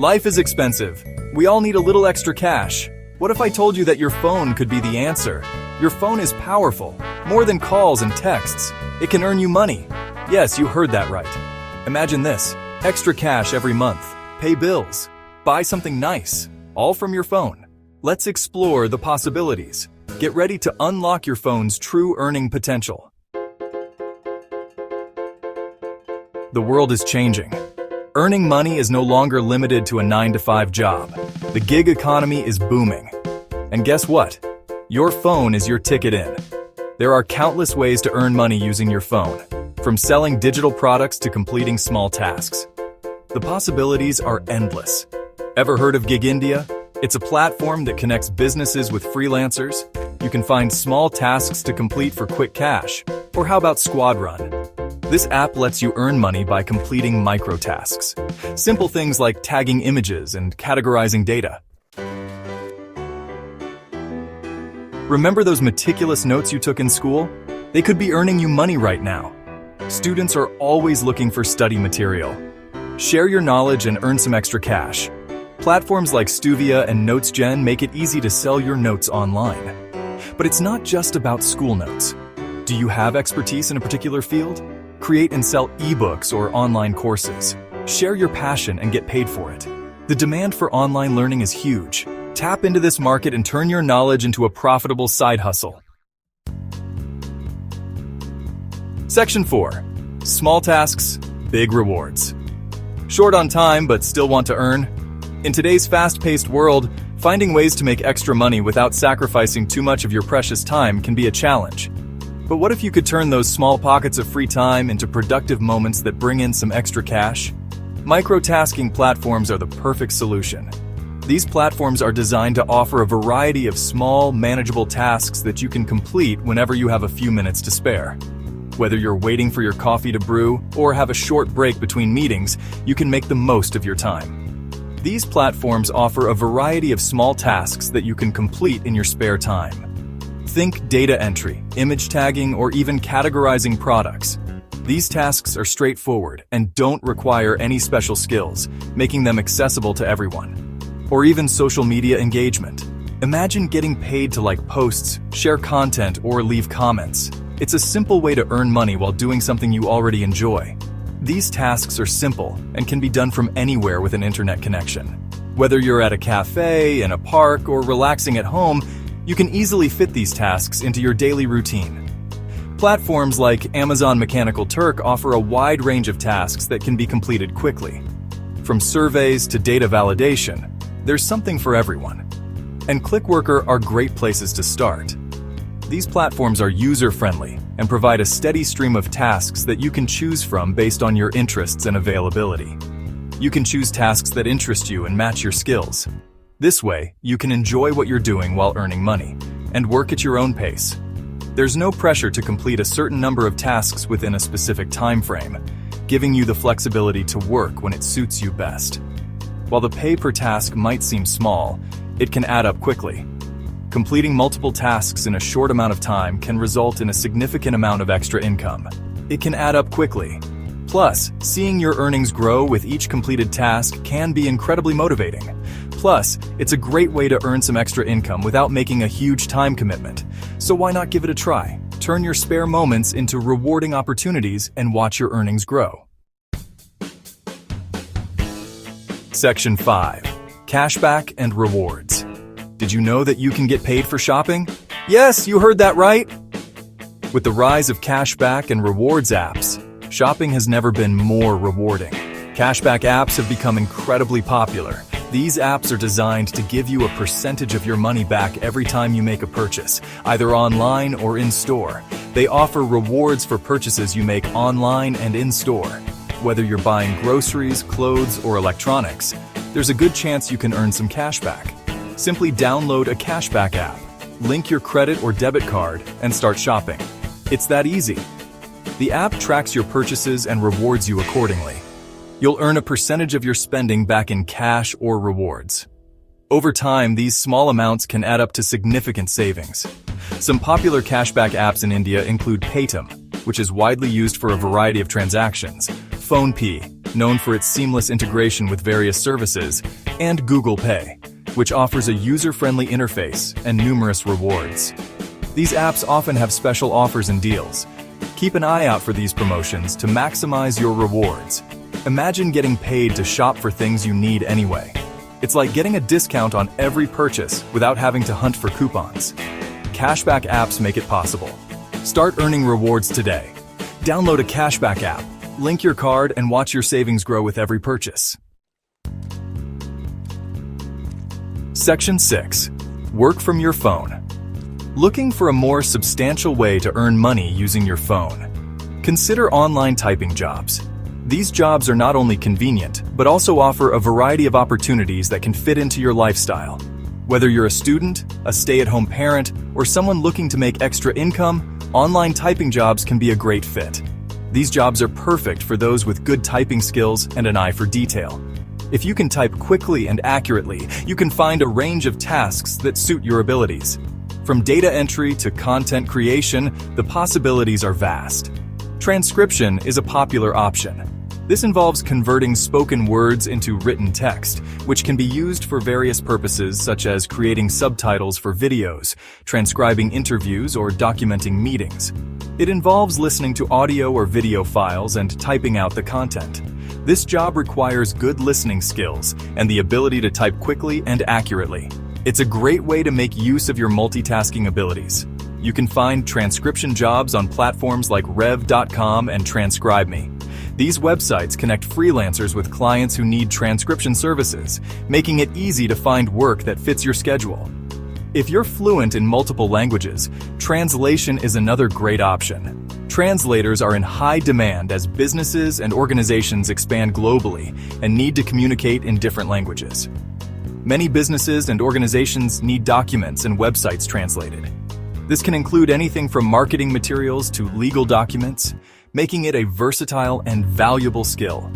Life is expensive. We all need a little extra cash. What if I told you that your phone could be the answer? Your phone is powerful, more than calls and texts. It can earn you money. Yes, you heard that right. Imagine this: extra cash every month, pay bills, buy something nice, all from your phone. Let's explore the possibilities. Get ready to unlock your phone's true earning potential. The world is changing. Earning money is no longer limited to a 9-to-5 job. The gig economy is booming. And guess what? Your phone is your ticket in. There are countless ways to earn money using your phone, from selling digital products to completing small tasks. The possibilities are endless. Ever heard of Gig India? It's a platform that connects businesses with freelancers. You can find small tasks to complete for quick cash. Or how about Squad Run? This app lets you earn money by completing micro-tasks. Simple things like tagging images and categorizing data. Remember those meticulous notes you took in school? They could be earning you money right now. Students are always looking for study material. Share your knowledge and earn some extra cash. Platforms like Stuvia and NotesGen make it easy to sell your notes online. But it's not just about school notes. Do you have expertise in a particular field? Create and sell ebooks or online courses. Share your passion and get paid for it. The demand for online learning is huge. Tap into this market and turn your knowledge into a profitable side hustle. Section 4. Small tasks, big rewards. Short on time but still want to earn? In today's fast-paced world, finding ways to make extra money without sacrificing too much of your precious time can be a challenge. But what if you could turn those small pockets of free time into productive moments that bring in some extra cash? Microtasking platforms are the perfect solution. These platforms are designed to offer a variety of small, manageable tasks that you can complete whenever you have a few minutes to spare. Whether you're waiting for your coffee to brew or have a short break between meetings, you can make the most of your time. These platforms offer a variety of small tasks that you can complete in your spare time. Think data entry, image tagging, or even categorizing products. These tasks are straightforward and don't require any special skills, making them accessible to everyone. Or even social media engagement. Imagine getting paid to like posts, share content, or leave comments. It's a simple way to earn money while doing something you already enjoy. These tasks are simple and can be done from anywhere with an internet connection. Whether you're at a cafe, in a park, or relaxing at home, you can easily fit these tasks into your daily routine. Platforms like Amazon Mechanical Turk offer a wide range of tasks that can be completed quickly. From surveys to data validation, there's something for everyone. And Clickworker are great places to start. These platforms are user-friendly and provide a steady stream of tasks that you can choose from based on your interests and availability. You can choose tasks that interest you and match your skills. This way, you can enjoy what you're doing while earning money and work at your own pace. There's no pressure to complete a certain number of tasks within a specific time frame, giving you the flexibility to work when it suits you best. While the pay per task might seem small, it can add up quickly. Completing multiple tasks in a short amount of time can result in a significant amount of extra income. It can add up quickly. Plus, seeing your earnings grow with each completed task can be incredibly motivating. Plus, it's a great way to earn some extra income without making a huge time commitment. So why not give it a try? Turn your spare moments into rewarding opportunities and watch your earnings grow. Section 5. Cashback and rewards. Did you know that you can get paid for shopping? Yes, you heard that right! With the rise of cashback and rewards apps, shopping has never been more rewarding. Cashback apps have become incredibly popular. These apps are designed to give you a percentage of your money back every time you make a purchase, either online or in-store. They offer rewards for purchases you make online and in-store. Whether you're buying groceries, clothes, or electronics, there's a good chance you can earn some cashback. Simply download a cashback app, link your credit or debit card, and start shopping. It's that easy. The app tracks your purchases and rewards you accordingly. You'll earn a percentage of your spending back in cash or rewards. Over time, these small amounts can add up to significant savings. Some popular cashback apps in India include Paytm, which is widely used for a variety of transactions, PhonePe, known for its seamless integration with various services, and Google Pay, which offers a user-friendly interface and numerous rewards. These apps often have special offers and deals. Keep an eye out for these promotions to maximize your rewards. Imagine getting paid to shop for things you need anyway. It's like getting a discount on every purchase without having to hunt for coupons. Cashback apps make it possible. Start earning rewards today. Download a cashback app, link your card, and watch your savings grow with every purchase. Section 6. Work from your phone. Looking for a more substantial way to earn money using your phone? Consider online typing jobs. These jobs are not only convenient, but also offer a variety of opportunities that can fit into your lifestyle. Whether you're a student, a stay-at-home parent, or someone looking to make extra income, online typing jobs can be a great fit. These jobs are perfect for those with good typing skills and an eye for detail. If you can type quickly and accurately, you can find a range of tasks that suit your abilities. From data entry to content creation, the possibilities are vast. Transcription is a popular option. This involves converting spoken words into written text, which can be used for various purposes such as creating subtitles for videos, transcribing interviews, or documenting meetings. It involves listening to audio or video files and typing out the content. This job requires good listening skills and the ability to type quickly and accurately. It's a great way to make use of your multitasking abilities. You can find transcription jobs on platforms like rev.com and TranscribeMe. These websites connect freelancers with clients who need transcription services, making it easy to find work that fits your schedule. If you're fluent in multiple languages, translation is another great option. Translators are in high demand as businesses and organizations expand globally and need to communicate in different languages. Many businesses and organizations need documents and websites translated. This can include anything from marketing materials to legal documents, making it a versatile and valuable skill.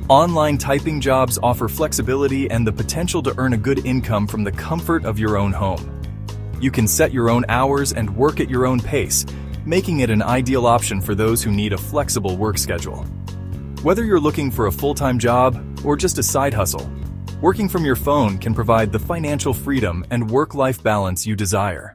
Online typing jobs offer flexibility and the potential to earn a good income from the comfort of your own home. You can set your own hours and work at your own pace, making it an ideal option for those who need a flexible work schedule. Whether you're looking for a full-time job or just a side hustle, working from your phone can provide the financial freedom and work-life balance you desire.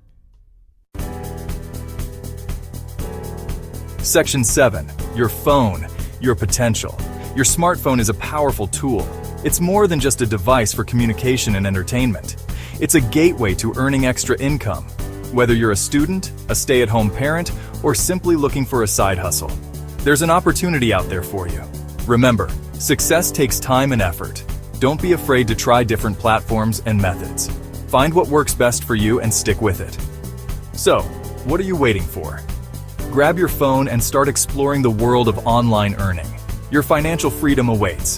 Section 7. Your phone, your potential. Your smartphone is a powerful tool. It's more than just a device for communication and entertainment. It's a gateway to earning extra income. Whether you're a student, a stay-at-home parent, or simply looking for a side hustle, there's an opportunity out there for you. Remember, success takes time and effort. Don't be afraid to try different platforms and methods. Find what works best for you and stick with it. So, what are you waiting for? Grab your phone and start exploring the world of online earning. Your financial freedom awaits.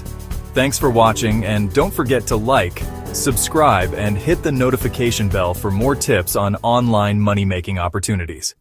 Thanks for watching, and don't forget to like, subscribe, and hit the notification bell for more tips on online money-making opportunities.